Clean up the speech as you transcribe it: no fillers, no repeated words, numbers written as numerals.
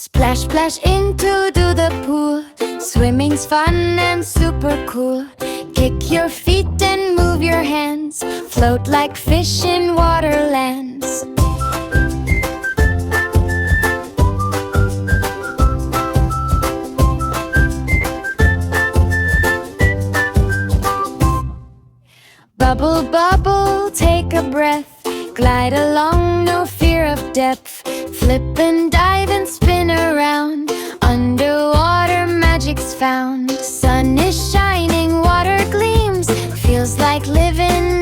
Splash, splash into the pool. Swimming's fun and super cool. Kick your feet and move your hands. Float like fish in waterlands. Bubble, bubble, take a breath. Glide along, no fear of depth. Flip and dive and spin around. Underwater magic's found. Sun is shining, water gleams. Feels like living